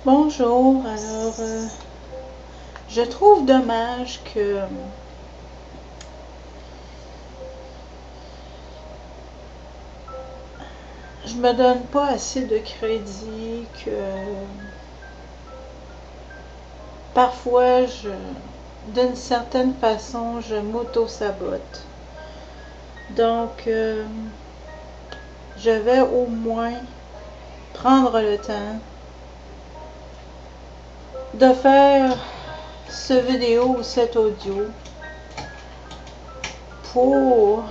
Bonjour, alors je trouve dommage que je me donne pas assez de crédit, que parfois d'une certaine façon, je m'auto-sabote. Donc, je vais au moins prendre le temps de faire ce vidéo ou cet audio pour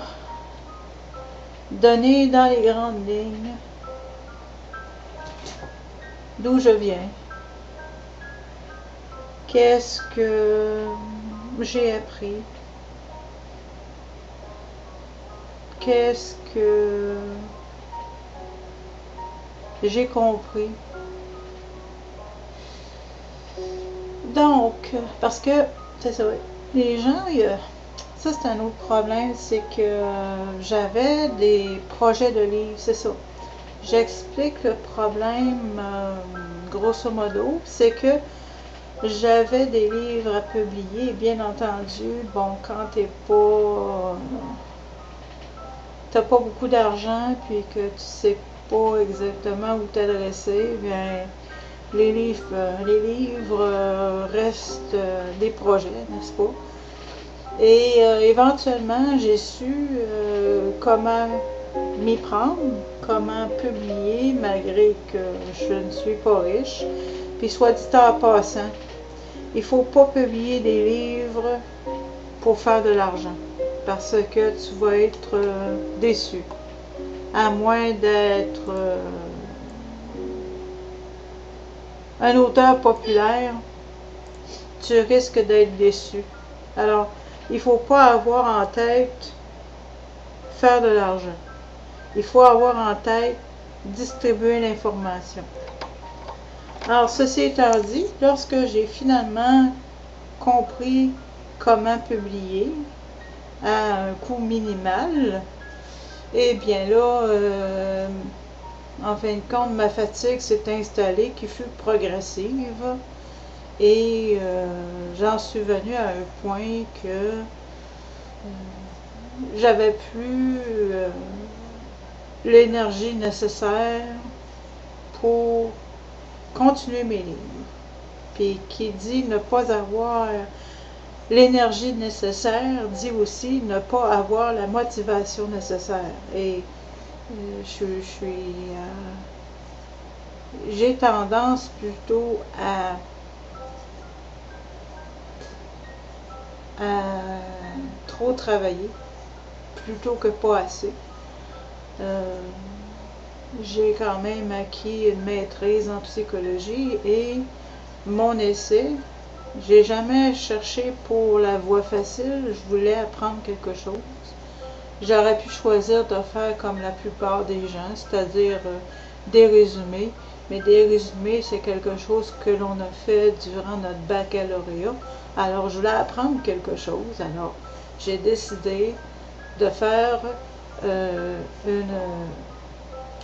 donner dans les grandes lignes d'où je viens, qu'est-ce que j'ai appris, qu'est-ce que j'ai compris. Donc, parce que, c'est ça, les gens, ça c'est un autre problème, c'est que j'avais des projets de livres, c'est ça. J'explique le problème, grosso modo, c'est que j'avais des livres à publier, bien entendu, bon, quand t'as pas beaucoup d'argent, puis que tu sais pas exactement où t'adresser, bien, les livres restent des projets, n'est-ce pas? Et éventuellement, j'ai su comment m'y prendre, comment publier, malgré que je ne suis pas riche. Puis soit dit en passant, il faut pas publier des livres pour faire de l'argent, parce que tu vas être déçu. À moins d'être un auteur populaire, tu risques d'être déçu. Alors, il ne faut pas avoir en tête faire de l'argent. Il faut avoir en tête distribuer l'information. Alors, ceci étant dit, lorsque j'ai finalement compris comment publier à un coût minimal, eh bien là, en fin de compte, ma fatigue s'est installée, qui fut progressive, et j'en suis venue à un point que j'avais plus l'énergie nécessaire pour continuer mes livres. Puis qui dit ne pas avoir l'énergie nécessaire, dit aussi ne pas avoir la motivation nécessaire. Et j'ai tendance plutôt à trop travailler plutôt que pas assez. J'ai quand même acquis une maîtrise en psychologie et mon essai, j'ai jamais cherché pour la voie facile, je voulais apprendre quelque chose. J'aurais pu choisir de faire comme la plupart des gens, c'est-à-dire des résumés, mais des résumés, c'est quelque chose que l'on a fait durant notre baccalauréat. Alors, je voulais apprendre quelque chose, alors j'ai décidé de faire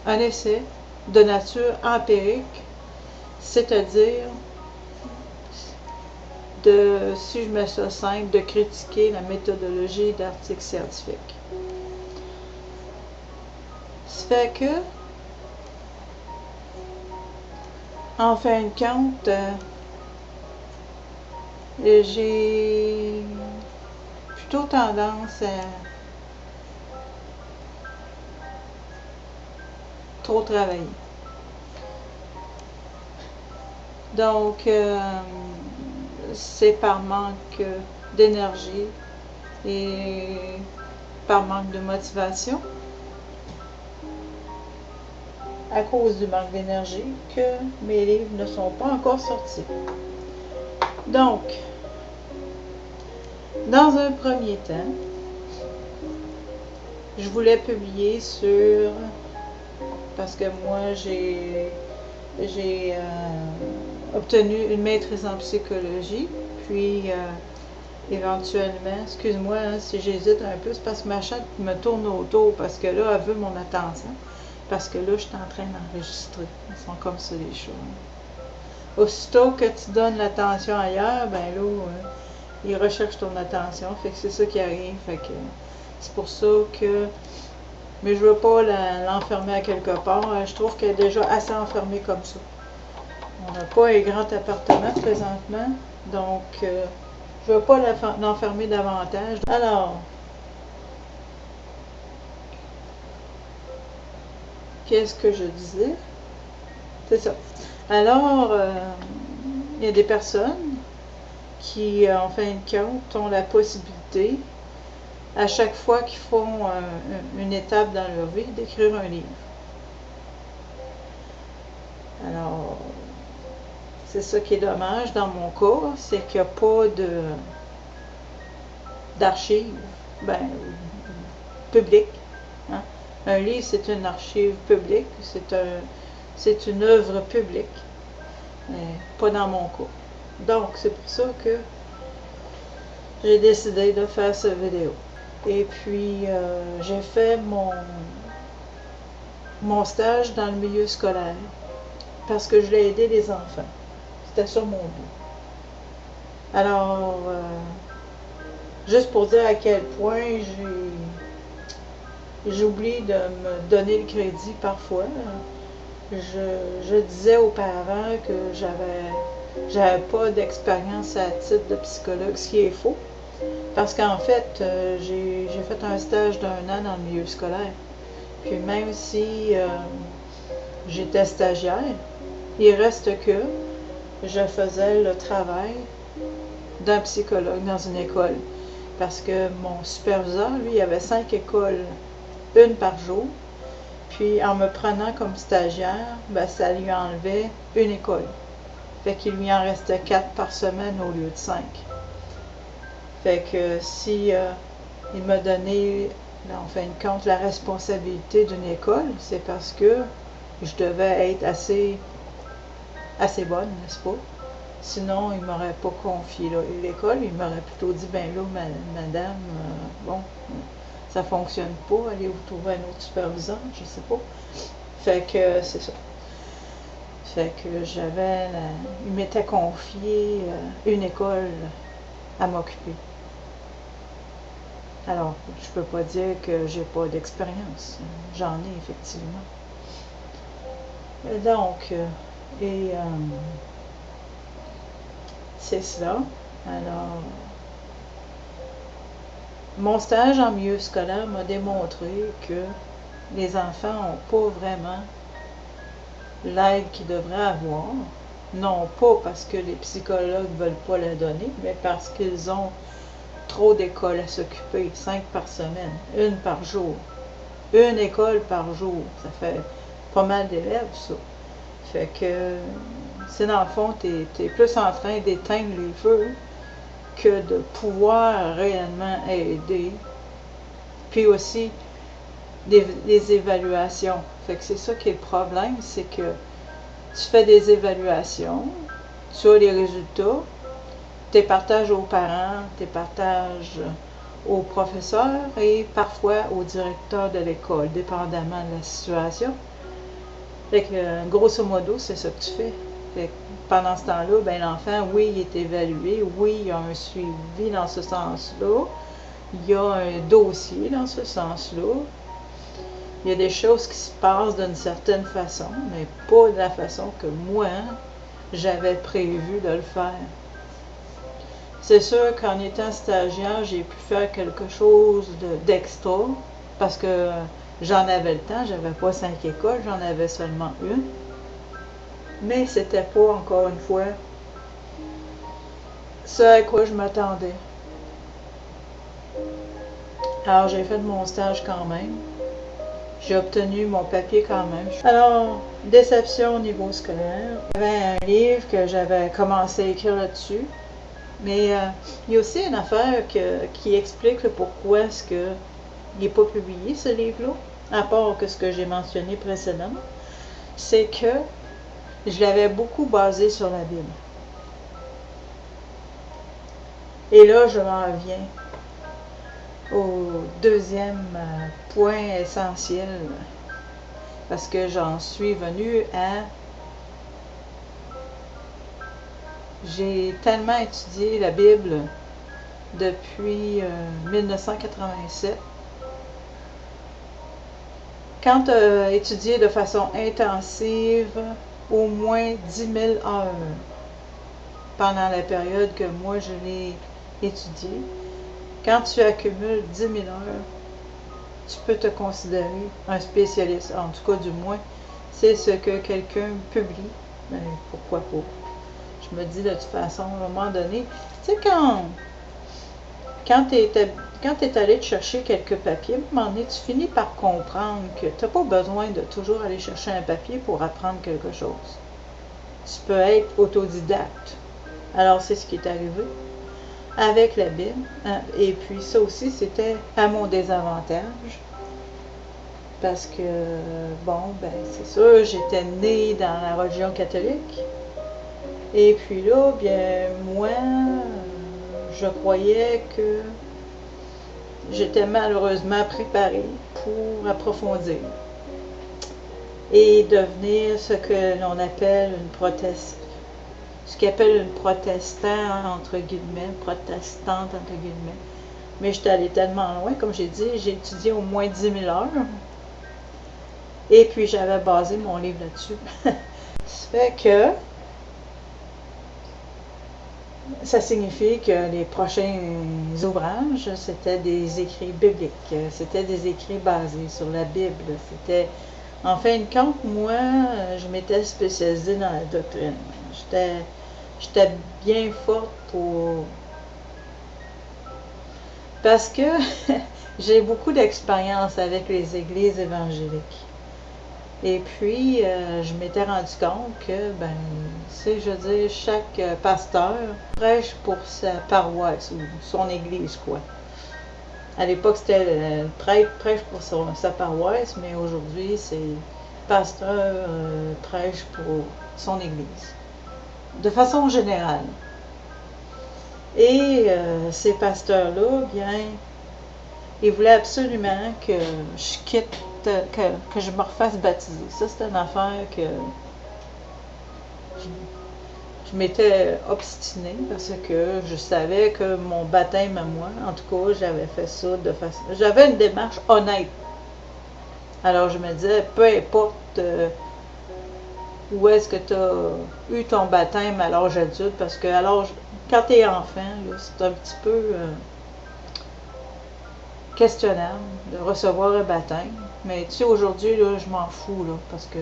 un essai de nature empirique, c'est-à-dire si je mets ça simple, de critiquer la méthodologie d'articles scientifiques. Ça fait que, en fin de compte, j'ai plutôt tendance à trop travailler. Donc, c'est par manque d'énergie et par manque de motivation, à cause du manque d'énergie, que mes livres ne sont pas encore sortis. Donc, dans un premier temps, je voulais publier parce que moi j'ai obtenu une maîtrise en psychologie, puis éventuellement, excuse-moi hein, si j'hésite un peu, c'est parce que ma chatte me tourne autour, parce que là, elle veut mon attention, parce que là, je suis en train d'enregistrer. Ils sont comme ça, les choses. Aussitôt que tu donnes l'attention ailleurs, ben là, il recherche ton attention. Fait que c'est ça qui arrive. Fait que c'est pour ça que. Mais je veux pas l'enfermer à quelque part. Je trouve qu'elle est déjà assez enfermée comme ça. On n'a pas un grand appartement présentement. Donc, je veux pas l'enfermer davantage. Alors, qu'est-ce que je disais? C'est ça. Alors, il y a des personnes qui, en fin de compte, ont la possibilité, à chaque fois qu'ils font une étape dans leur vie, d'écrire un livre. Alors, c'est ça qui est dommage dans mon cas, c'est qu'il n'y a pas d'archives publiques. Hein? Un livre, c'est une archive publique, c'est une œuvre publique, mais pas dans mon cas. Donc, c'est pour ça que j'ai décidé de faire cette vidéo. Et puis, j'ai fait mon stage dans le milieu scolaire parce que je voulais aider les enfants. C'était ça mon but. Alors, juste pour dire à quel point j'oublie de me donner le crédit parfois. Je disais aux parents que j'avais pas d'expérience à titre de psychologue, ce qui est faux. Parce qu'en fait, j'ai fait un stage d'1 an dans le milieu scolaire. Puis même si j'étais stagiaire, il reste que je faisais le travail d'un psychologue dans une école. Parce que mon superviseur, lui, il avait 5 écoles, une par jour. Puis en me prenant comme stagiaire, ben, ça lui enlevait une école. Fait qu'il lui en restait 4 par semaine au lieu de 5. Fait que si il m'a donné, en fin de compte, la responsabilité d'une école, c'est parce que je devais être assez bonne, n'est-ce pas? Sinon, il ne m'aurait pas confié l'école, il m'aurait plutôt dit, ben là, madame, bon, ça fonctionne pas, allez vous trouver un autre superviseur, je sais pas. Fait que c'est ça. Fait que il m'était confié une école à m'occuper. Alors, je peux pas dire que j'ai pas d'expérience. J'en ai effectivement. Donc, c'est cela. Alors, mon stage en milieu scolaire m'a démontré que les enfants n'ont pas vraiment l'aide qu'ils devraient avoir. Non pas parce que les psychologues ne veulent pas la donner, mais parce qu'ils ont trop d'écoles à s'occuper, 5 par semaine, une par jour. Une école par jour, ça fait pas mal d'élèves, ça. Fait que, c'est dans le fond, tu es plus en train d'éteindre les feux que de pouvoir réellement aider. Puis aussi, des évaluations. Fait que c'est ça qui est le problème, c'est que tu fais des évaluations, tu as les résultats, tu les partages aux parents, tu les partages aux professeurs et parfois au directeur de l'école, dépendamment de la situation. Fait que, grosso modo, c'est ça que tu fais. Fait que pendant ce temps-là, ben, l'enfant, oui, il est évalué, oui, il y a un suivi dans ce sens-là, il y a un dossier dans ce sens-là, il y a des choses qui se passent d'une certaine façon, mais pas de la façon que moi, j'avais prévu de le faire. C'est sûr qu'en étant stagiaire, j'ai pu faire quelque chose d'extra, parce que j'en avais le temps, j'avais pas 5 écoles, j'en avais seulement une. Mais c'était pas, encore une fois, ce à quoi je m'attendais. Alors, j'ai fait mon stage quand même. J'ai obtenu mon papier quand même. Alors, déception au niveau scolaire. J'avais un livre que j'avais commencé à écrire là-dessus. Mais il y a aussi une affaire qui explique pourquoi est-ce qu'il n'est pas publié, ce livre-là, à part que ce que j'ai mentionné précédemment. C'est que je l'avais beaucoup basé sur la Bible. Et là, je m'en viens au deuxième point essentiel, parce que j'en suis venue à J'ai tellement étudié la Bible depuis 1987. Quand tu as étudié de façon intensive, au moins 10 000 heures pendant la période que moi je l'ai étudié, quand tu accumules 10 000 heures, tu peux te considérer un spécialiste. En tout cas, du moins, c'est ce que quelqu'un publie. Ben, pourquoi pas? Je me dis de toute façon, à un moment donné, tu sais, quand tu es allé te chercher quelques papiers, à un moment donné, tu finis par comprendre que tu n'as pas besoin de toujours aller chercher un papier pour apprendre quelque chose. Tu peux être autodidacte. Alors, c'est ce qui est arrivé avec la Bible. Et puis, ça aussi, c'était à mon désavantage. Parce que, bon, ben, c'est sûr, j'étais née dans la religion catholique. Et puis là, bien, moi, je croyais que j'étais malheureusement préparée pour approfondir et devenir ce que l'on appelle ce qu'on appelle une protestante, entre guillemets, protestante, entre guillemets. Mais j'étais allée tellement loin, comme j'ai dit, j'ai étudié au moins 10 000 heures. Et puis j'avais basé mon livre là-dessus. Ça fait que ça signifie que les prochains ouvrages, c'était des écrits bibliques, c'était des écrits basés sur la Bible. C'était, en fin de compte, moi, je m'étais spécialisée dans la doctrine. J'étais bien forte pour... Parce que j'ai beaucoup d'expérience avec les églises évangéliques. Et puis, je m'étais rendu compte que, ben, c'est, je veux dire, chaque pasteur prêche pour sa paroisse ou son église, quoi. À l'époque, c'était le prêche pour sa paroisse, mais aujourd'hui, c'est pasteur prêche pour son église. De façon générale. Et ces pasteurs-là, bien, ils voulaient absolument que je quitte, que je me refasse baptiser. Ça, c'était une affaire que je m'étais obstinée parce que je savais que mon baptême à moi, en tout cas, j'avais fait ça de façon... J'avais une démarche honnête. Alors, je me disais, peu importe où est-ce que tu as eu ton baptême à l'âge adulte, parce que alors, quand tu es enfant, c'est un petit peu questionnable de recevoir un baptême. Mais tu sais, aujourd'hui, là, je m'en fous, là, parce que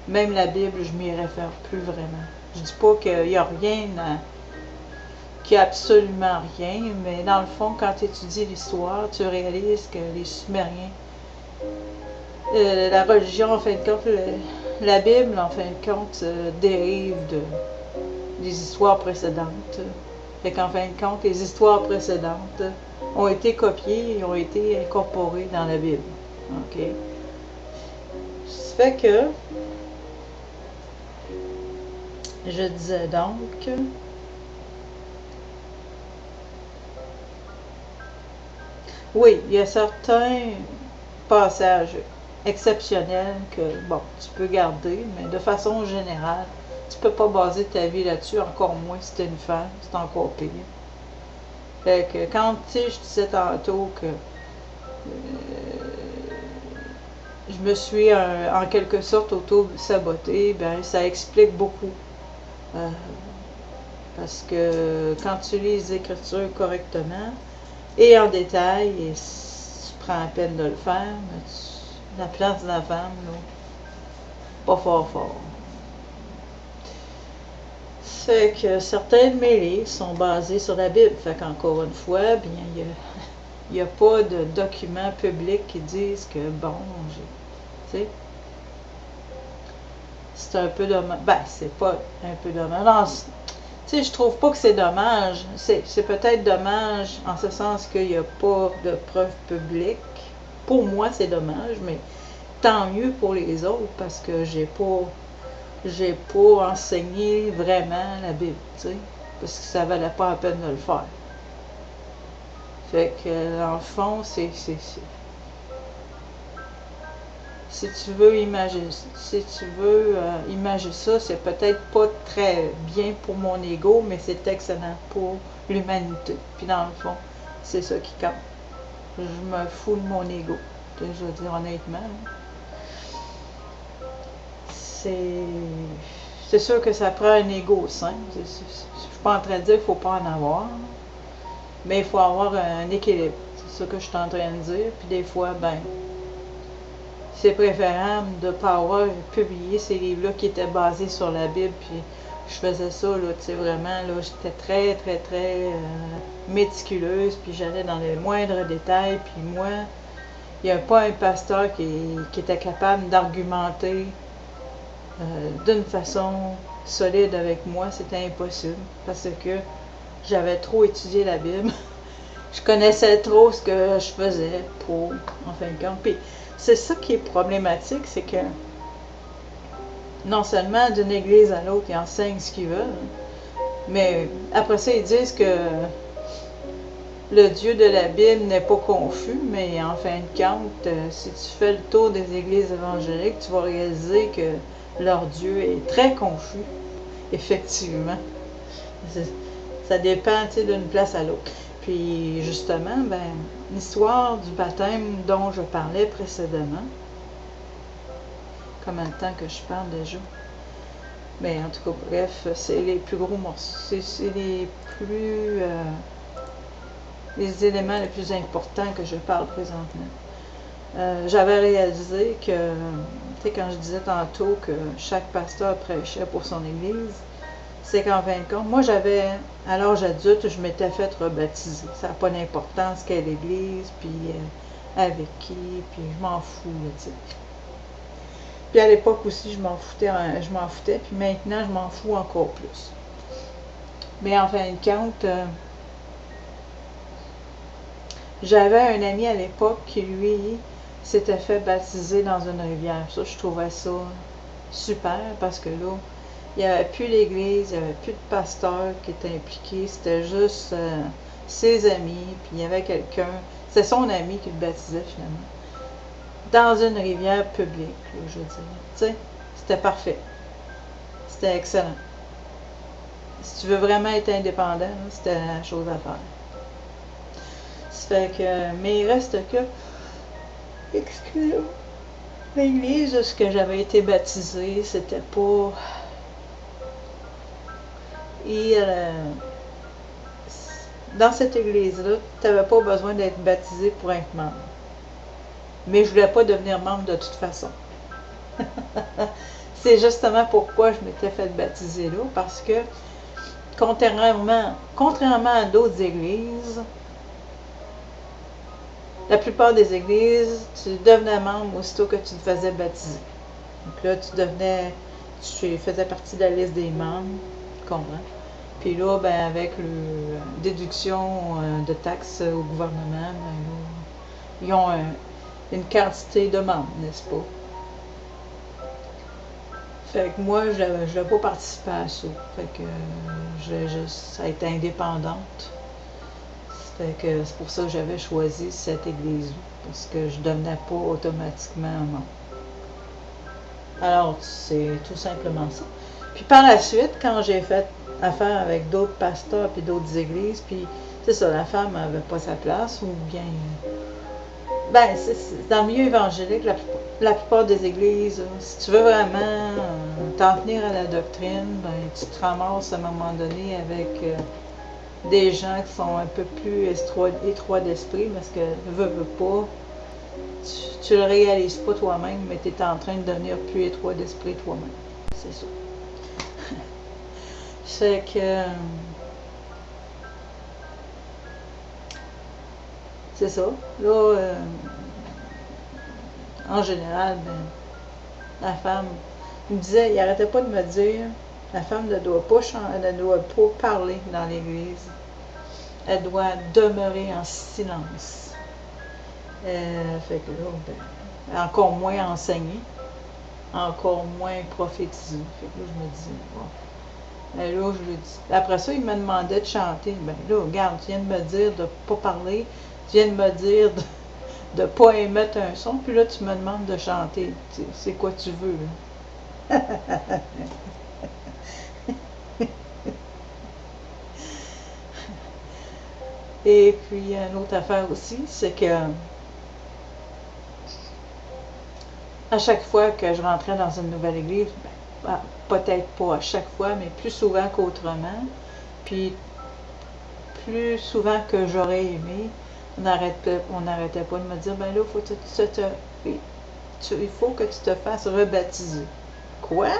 même la Bible, je m'y réfère plus vraiment. Je dis pas qu'il n'y a rien, qu'il n'y a absolument rien, mais dans le fond, quand tu étudies l'histoire, tu réalises que les Sumériens, la religion, en fin de compte, la Bible, en fin de compte, dérive des histoires précédentes. Fait qu'en fin de compte, les histoires précédentes ont été copiées et ont été incorporées dans la Bible. OK? Ça fait que je disais donc oui, il y a certains passages exceptionnels que, bon, tu peux garder, mais de façon générale, tu peux pas baser ta vie là-dessus, encore moins si t'es une femme, c'est encore pire. Fait que quand, tu sais, je disais tantôt que je me suis en quelque sorte auto-sabotée, ben ça explique beaucoup. Parce que quand tu lis les Écritures correctement et en détail, et si tu prends la peine de le faire, la place de la femme, là, pas fort fort. Fait que certains de mes livres sont basés sur la Bible. Fait qu'encore une fois, bien, il n'y a pas de documents publics qui disent que, bon, tu sais, c'est un peu dommage. Ben, c'est pas un peu dommage. Non, tu sais, je trouve pas que c'est dommage. C'est peut-être dommage en ce sens qu'il n'y a pas de preuves publiques. Pour moi, c'est dommage, mais tant mieux pour les autres parce que j'ai pas enseigné vraiment la Bible, tu sais, parce que ça valait pas la peine de le faire. Fait que, en fond, si tu veux imager, imager ça, c'est peut-être pas très bien pour mon ego, mais c'est excellent pour l'humanité. Puis dans le fond, c'est ça qui compte. Je me fous de mon ego, je veux dire honnêtement. C'est sûr que ça prend un ego sain. Je ne suis pas en train de dire qu'il ne faut pas en avoir, mais il faut avoir un équilibre. C'est ça que je suis en train de dire. Puis des fois, ben, c'est préférable de ne pas avoir publié ces livres-là qui étaient basés sur la Bible. Puis je faisais ça, là, tu sais, vraiment, là, j'étais très méticuleuse. Puis j'allais dans les moindres détails. Puis moi, il n'y a pas un pasteur qui était capable d'argumenter d'une façon solide avec moi. C'était impossible parce que j'avais trop étudié la Bible. Je connaissais trop ce que je faisais pour, en fin de compte. Puis c'est ça qui est problématique, c'est que non seulement d'une église à l'autre, ils enseignent ce qu'ils veulent, mais après ça, ils disent que le Dieu de la Bible n'est pas confus, mais en fin de compte, si tu fais le tour des églises évangéliques, tu vas réaliser que leur Dieu est très confus, effectivement. Ça dépend, tu sais, d'une place à l'autre. Puis justement, ben, l'histoire du baptême dont je parlais précédemment, combien de temps que je parle déjà? Mais en tout cas, bref, c'est les plus gros morceaux, c'est les plus... les éléments les plus importants que je parle présentement. J'avais réalisé que, tu sais, quand je disais tantôt que chaque pasteur prêchait pour son église, c'est qu'en fin de compte, moi j'avais, à l'âge adulte, je m'étais fait rebaptiser. Ça n'a pas d'importance quelle église, puis avec qui, puis je m'en fous, tu sais. Puis à l'époque aussi, je m'en foutais, puis maintenant, je m'en fous encore plus. Mais en fin de compte, j'avais un ami à l'époque qui, lui, s'était fait baptiser dans une rivière. Ça, je trouvais ça super, parce que là, il n'y avait plus l'église, il n'y avait plus de pasteur qui était impliqué, c'était juste ses amis, puis il y avait quelqu'un, c'est son ami qui le baptisait finalement, dans une rivière publique, là, je veux dire. Tu sais, c'était parfait. C'était excellent. Si tu veux vraiment être indépendant, c'était la chose à faire. Ça fait que, mais il reste que, excusez-moi, l'église où ce que j'avais été baptisée, c'était pas... Et dans cette église-là, tu n'avais pas besoin d'être baptisé pour être membre. Mais je ne voulais pas devenir membre de toute façon. C'est justement pourquoi je m'étais fait baptiser là, parce que contrairement à d'autres églises, la plupart des églises, tu devenais membre aussitôt que tu te faisais baptiser. Donc là, tu faisais partie de la liste des membres, tu comprends? Puis là, ben, avec la déduction de taxes au gouvernement, ben, là, ils ont une quantité de membres, n'est-ce pas? Fait que moi, je n'ai pas participé à ça. Fait que ça a été indépendante. Fait que c'est pour ça que j'avais choisi cette église-là, parce que je ne devenais pas automatiquement membre. Alors, c'est tout simplement ça. Puis par la suite, quand j'ai fait affaire avec d'autres pasteurs puis d'autres églises, puis c'est ça, la femme n'avait pas sa place, ou bien... Ben, dans le milieu évangélique, la plupart des églises, si tu veux vraiment t'en tenir à la doctrine, ben, tu te ramasses à un moment donné avec des gens qui sont un peu plus étroits d'esprit, parce que veux pas, tu le réalises pas toi-même, mais tu es en train de devenir plus étroit d'esprit toi-même. C'est ça. C'est que... c'est ça. Là, en général, ben, la femme, il me disait, il arrêtait pas de me dire, la femme ne doit pas parler dans l'église. Elle doit demeurer en silence. Fait que là, ben, encore moins enseigner, encore moins prophétiser. Fait que là, je me dis, bon. Mais là, je lui dis. Après ça, il me demandait de chanter. Ben là, regarde, tu viens de me dire de ne pas parler. Tu viens de me dire de pas émettre un son, puis là, tu me demandes de chanter. C'est quoi tu veux, là? Et puis, une autre affaire aussi, c'est que à chaque fois que je rentrais dans une nouvelle église, ben, peut-être pas à chaque fois, mais plus souvent qu'autrement, puis plus souvent que j'aurais aimé, on n'arrêtait pas de me dire, ben là, il faut que tu te fasses rebaptiser. Quoi?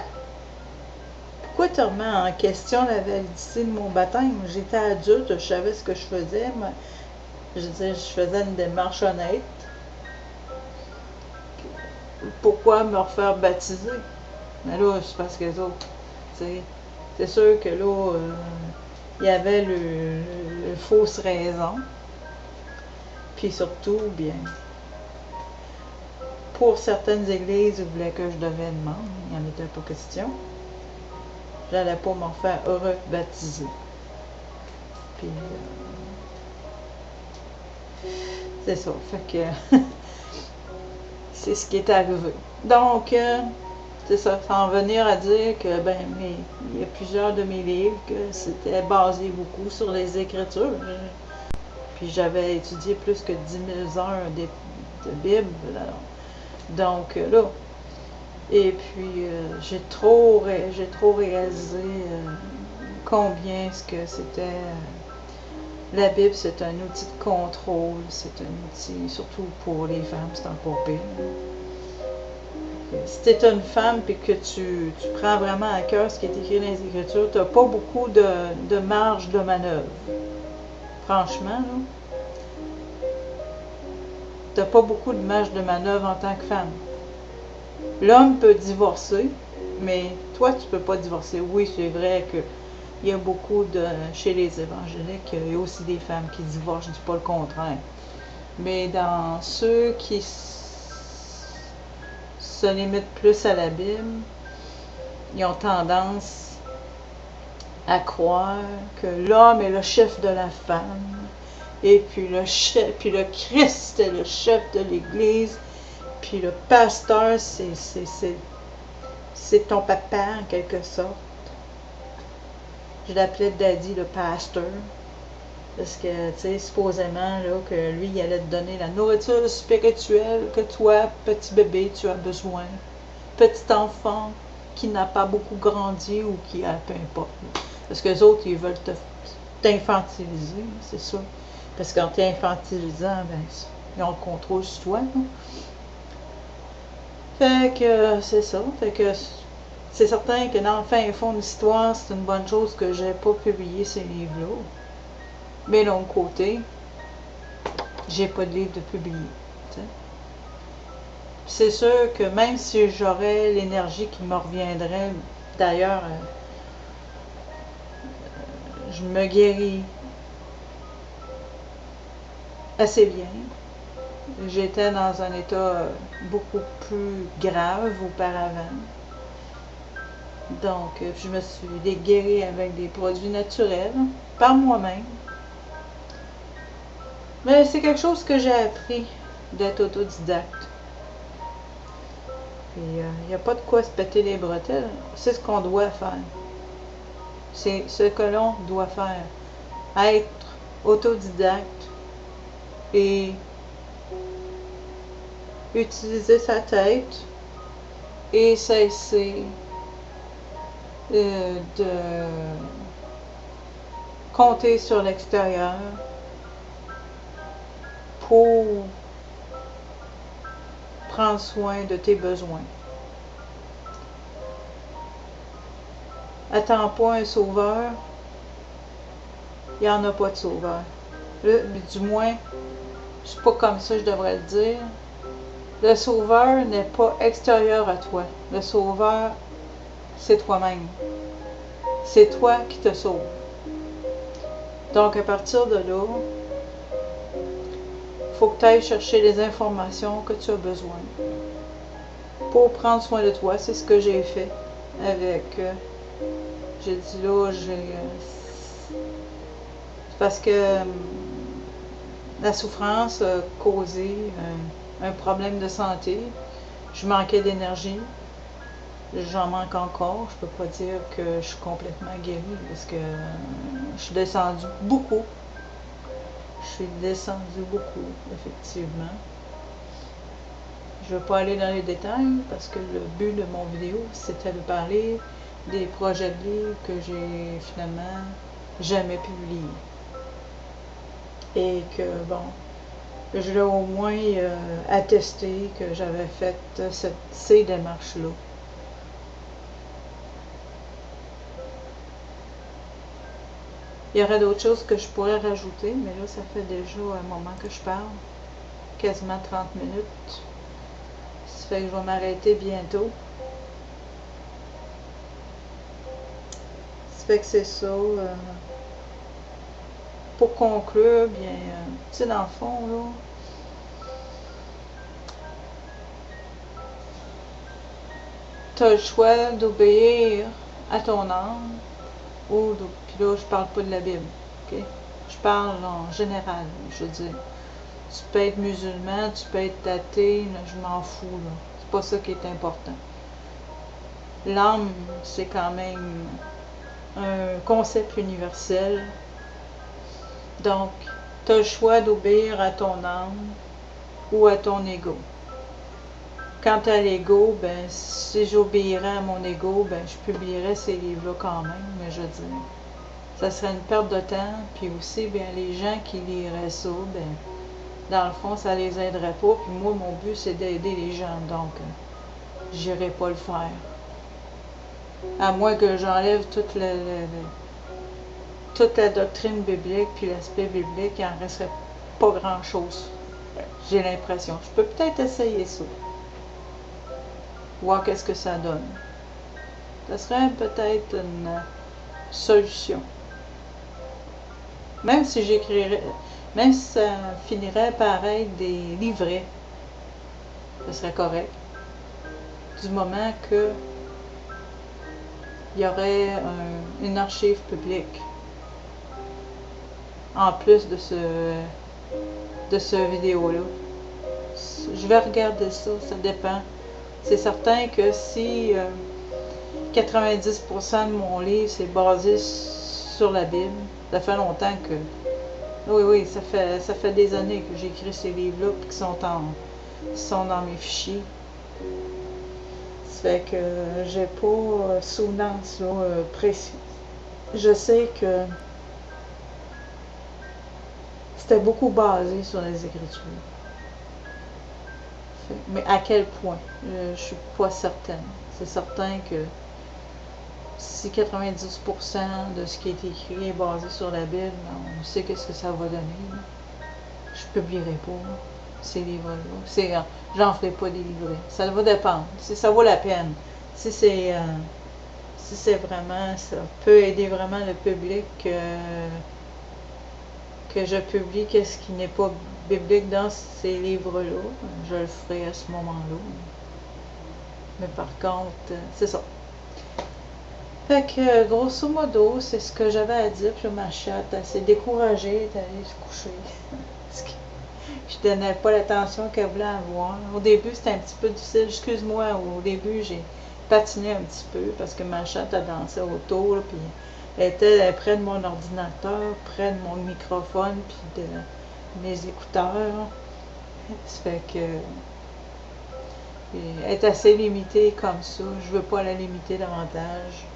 Pourquoi tu remets en question la validité de mon baptême? J'étais adulte, je savais ce que je faisais. Je disais, je faisais une démarche honnête. Pourquoi me refaire baptiser? Mais là, c'est parce que les autres, c'est sûr que là, il y avait le fausse raison. Puis surtout, bien, pour certaines églises, ils voulaient que je devienne membre. Il n'y en était pas question. J'allais pas m'en faire rebaptiser. Puis, c'est ça. Fait que, c'est ce qui est arrivé. Donc, c'est ça, sans venir à dire que, ben, il y a plusieurs de mes livres que c'était basé beaucoup sur les Écritures. Puis j'avais étudié plus que 10 000 heures de Bible. Donc, là, et puis j'ai trop réalisé combien ce que c'était. La Bible, c'est un outil de contrôle, c'est un outil, surtout pour les femmes, c'est encore pire. Si tu es une femme et que tu prends vraiment à cœur ce qui est écrit dans les Écritures, tu n'as pas beaucoup de marge de manœuvre. Franchement, là, tu n'as pas beaucoup de marge de manœuvre en tant que femme. L'homme peut divorcer, mais toi, tu ne peux pas divorcer. Oui, c'est vrai qu'il y a beaucoup chez les évangéliques, il y a aussi des femmes qui divorcent, je ne dis pas le contraire. Mais dans ceux qui se limitent plus à la Bible, ils ont tendance à croire que l'homme est le chef de la femme, et puis le Christ est le chef de l'Église, puis le pasteur, c'est ton papa en quelque sorte. Je l'appelais Daddy le pasteur. Parce que, tu sais, supposément, là, que lui, il allait te donner la nourriture spirituelle que toi, petit bébé, tu as besoin. Petit enfant qui n'a pas beaucoup grandi ou qui a, peu importe. Parce que les autres, ils veulent t'infantiliser, c'est ça. Parce qu'en t'infantilisant, ben, ils ont le contrôle sur toi. Là. Fait que, c'est ça. Fait que, c'est certain que dans le fin fond de l'histoire, c'est une bonne chose que j'ai pas publié ces livres-là. Mais de l'autre côté, j'ai pas de livre de publier. C'est sûr que même si j'aurais l'énergie qui me reviendrait, d'ailleurs, je me guéris assez bien. J'étais dans un état beaucoup plus grave auparavant. Donc, je me suis guérie avec des produits naturels, par moi-même. Mais c'est quelque chose que j'ai appris d'être autodidacte. Il n'y a pas de quoi se péter les bretelles. C'est ce qu'on doit faire. C'est ce que l'on doit faire. Être autodidacte et utiliser sa tête et cesser de compter sur l'extérieur pour prendre soin de tes besoins. Attends pas un sauveur, il n'y en a pas de sauveur. Du moins, c'est pas comme ça que je devrais le dire. Le sauveur n'est pas extérieur à toi. Le sauveur, c'est toi-même. C'est toi qui te sauves. Donc, à partir de là, il faut que tu ailles chercher les informations que tu as besoin pour prendre soin de toi. C'est ce que j'ai fait avec... j'ai dit là, parce que La souffrance a causé un problème de santé. Je manquais d'énergie. J'en manque encore. Je peux pas dire que je suis complètement guérie parce que je suis descendue beaucoup. Je suis descendue beaucoup, effectivement. Je ne veux pas aller dans les détails parce que le but de mon vidéo, c'était de parler des projets de livres que j'ai finalement jamais publiés. Et que, bon, je l'ai au moins attesté que j'avais fait ces démarches-là. Il y aurait d'autres choses que je pourrais rajouter, mais là, ça fait déjà un moment que je parle, quasiment 30 minutes. Ça fait que je vais m'arrêter bientôt. Ça fait que c'est ça. Pour conclure, bien, tu sais, dans le fond, là, tu as le choix d'obéir à ton âme, puis là, je parle pas de la Bible, ok? Je parle en général, je veux dire. Tu peux être musulman, tu peux être athée, là, je m'en fous, là. C'est pas ça qui est important. L'âme, c'est quand même un concept universel. Donc, tu as le choix d'obéir à ton âme ou à ton ego. Quant à l'ego, ben, si j'obéirais à mon ego, ben, je publierais ces livres-là quand même, mais je veux dire, ça serait une perte de temps, puis aussi, bien, les gens qui liraient ça, ben, dans le fond, ça les aiderait pas, puis moi, mon but, c'est d'aider les gens, donc, j'irai pas le faire. À moins que j'enlève toute la doctrine biblique, puis l'aspect biblique, il en resterait pas grand-chose. J'ai l'impression. Je peux peut-être essayer ça. Voir qu'est-ce que ça donne. Ça serait peut-être une solution. Même si j'écrirais, même si ça finirait par être des livrets, ce serait correct. Du moment que il y aurait une archive publique en plus de ce vidéo-là. Je vais regarder ça, ça dépend. C'est certain que si 90% de mon livre c'est basé sur la Bible, ça fait longtemps que oui, ça fait des années que j'écris ces livres-là et qui sont dans mes fichiers. Ça fait que j'ai pas souvenance précise. Je sais que c'était beaucoup basé sur les Écritures. Mais à quel point? Je suis pas certaine. C'est certain que si 90% de ce qui est écrit est basé sur la Bible, on sait qu'est-ce que ça va donner. Je publierai pas ces livres-là. J'en ferai pas des livrets. Ça va dépendre. Si ça vaut la peine. Si c'est vraiment, ça peut aider vraiment le public que je publie qu'est-ce qui n'est pas biblique dans ces livres-là, je le ferai à ce moment-là. Mais par contre, c'est ça. Fait que, grosso modo, c'est ce que j'avais à dire. Puis ma chatte, elle s'est découragée, elle est allée se coucher. Parce que je donnais pas l'attention qu'elle voulait avoir. Au début, c'était un petit peu difficile. Excuse-moi, au début, j'ai patiné un petit peu parce que ma chatte a dansé autour. Puis elle était près de mon ordinateur, près de mon microphone, puis de mes écouteurs. Ça fait que elle est assez limitée comme ça. Je veux pas la limiter davantage,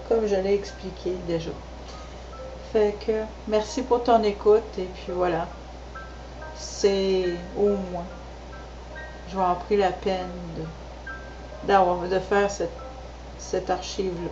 comme je l'ai expliqué déjà. Fait que merci pour ton écoute et puis voilà. C'est au moins. Je vais avoir pris la peine de faire cette archive-là.